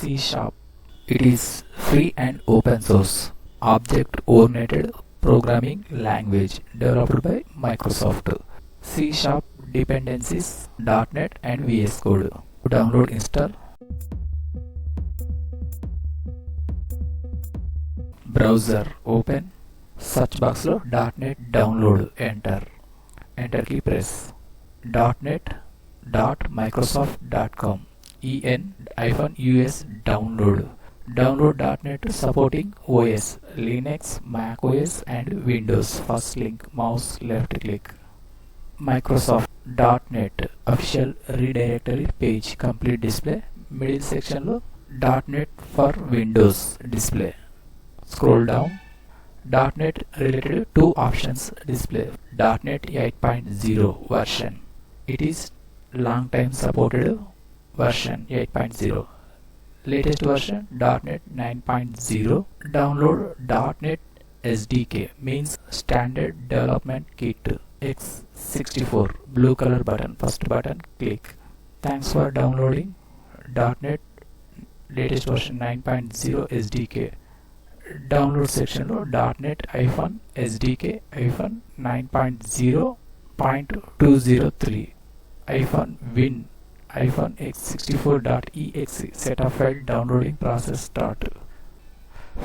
C Sharp. It is free and open source, object-oriented programming language developed by Microsoft. C Sharp dependencies, .NET and VS Code. Download, install. Browser open. Search box lo .NET download, enter. Enter key press. .NET.microsoft.com en-us download. Download .NET supporting OS, Linux, Mac OS and Windows. First link, mouse left click. Microsoft.NET official redirectory page, complete display. Middle section lo .NET for Windows display. Scroll down. .NET related two options display. .NET 8.0 version. It is long time supported version 8.0. Latest version .NET 9.0. Download .NET SDK means Standard Development Kit x64. Blue color button. First button, click. Thanks for downloading .NET latest version 9.0 SDK. Download section lo .NET SDK 9.0.203 win x64.exe setup file downloading process start.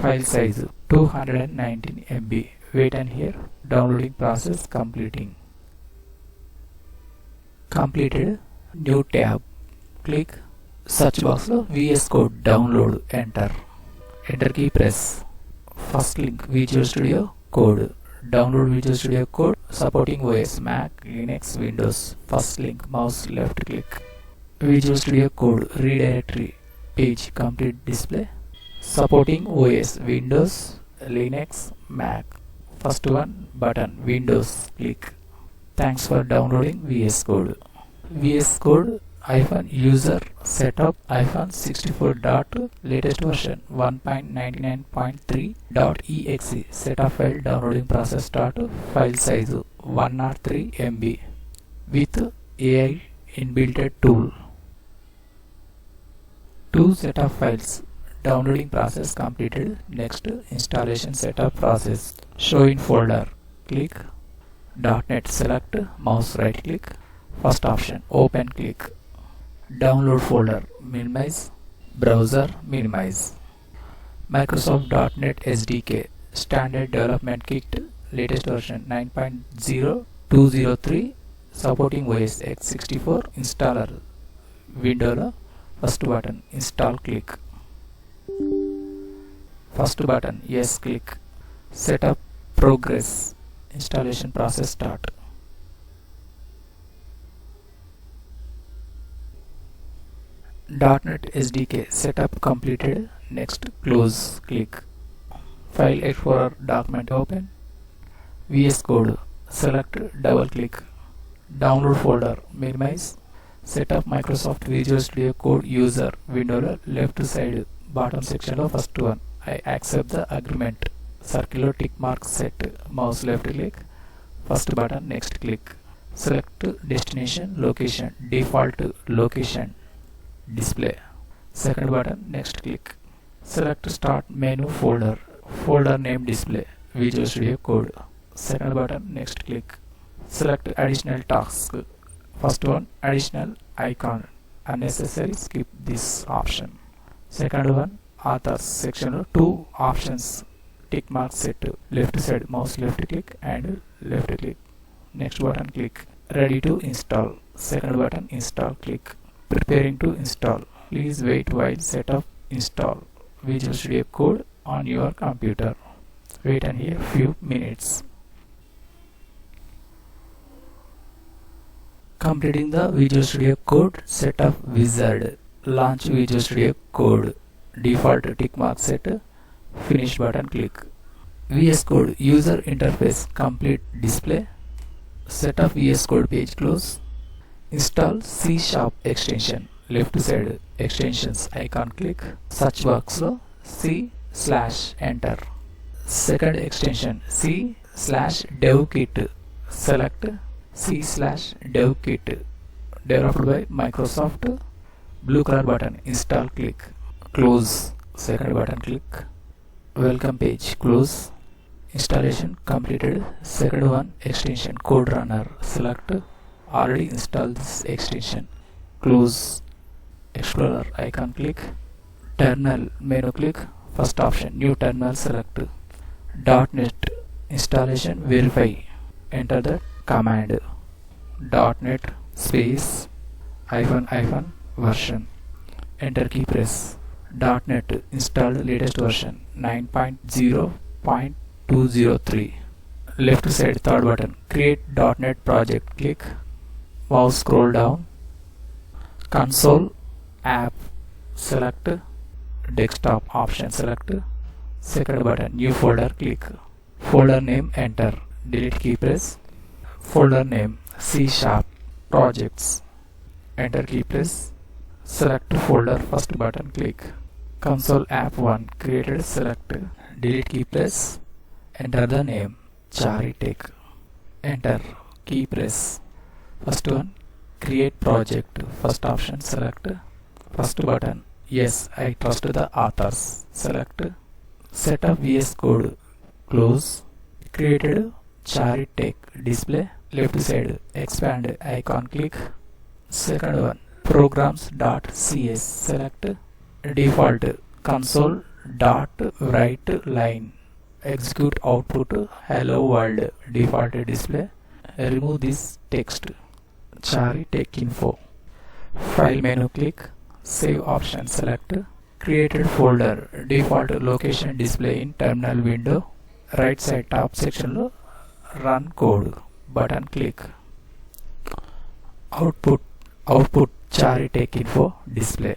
File size 219 MB. Wait and hear. Downloading process completing. Completed. New tab. Click. Search box lo VS Code download, enter. Enter key press. First link, Visual Studio Code. Download Visual Studio Code supporting OS, Mac, Linux, Windows. First link, mouse left click. Visual Studio Code redirectory page, complete display. Supporting OS, Windows, Linux, Mac. First one button, Windows, click. Thanks for downloading VS Code. VS Code user setup 64. Latest version 1.99.3.exe setup file downloading process start. File size 103 MB with AI inbuilt tool. Two setup files. Downloading process completed. Next, installation setup process. Show in folder. Click. .NET select. Mouse right click. First option, open, click. Download folder, minimize. Browser, minimize. Microsoft.NET SDK Standard Development Kit latest version 9.0.203 supporting OS x64 installer window. First button, install, click. First button, yes, click. Setup progress. Installation process start. .NET SDK setup completed. Next, close, click. File Explorer document open. VS Code select, double click. Download folder, minimize. Setup Microsoft Visual Studio Code user window left side bottom section of first one. I accept the agreement. Circular tick mark set. Mouse left click. First button, next click. Select destination location, default location display. Second button, next click. Select start menu folder, folder name display, Visual Studio Code. Second button, next click. Select additional task. First one, additional icon, unnecessary, skip this option. Second one, authors section, two options, tick mark set, left side, mouse left click and left click. Next button, click. Ready to install. Second button, install, click. Preparing to install. Please wait while setup install Visual Studio Code on your computer. Wait and hear few minutes. Completing the Visual Studio Code setup wizard. Launch Visual Studio Code. Default tick mark set. Finish button, click. VS Code user interface complete display. Setup VS Code page close. Install C Sharp extension. Left side extensions icon, click. Search box lo C/enter. Second extension C/devkit. Select C/devkit. Developed by Microsoft. Blue color button, install, click. close, second button click. Welcome page, close. Installation completed, second one. Extension code runner, select. Already installed this extension, close. Explorer icon, click. Terminal menu, click. First option, new terminal, select. .NET installation, verify, enter the command. .NET space -- version, enter key, press. .NET installed latest version 9.0.203. left side third button, create .NET project, click. Mouse scroll down, console app, select. Desktop option, select. Second button, new folder, click. Folder name, enter. Delete key, press. Folder name C# projects, enter key, press. Select folder, first button, click. Console app 1 created, select. Delete key, press. Enter the name Charitech, enter key, press. First one, create project, first option, select. First button, yes, I trust the authors, select. Set up VS Code, close. Created Charitech display, left side expand icon, click. Second one, programs.cs, select. Default console.write line, execute output hello world, default display. Remove this text, Charitech info. File menu, click. Save option, select. Created folder, default location display in terminal window. Right side top section lo run code button, click. Output Charitech info display.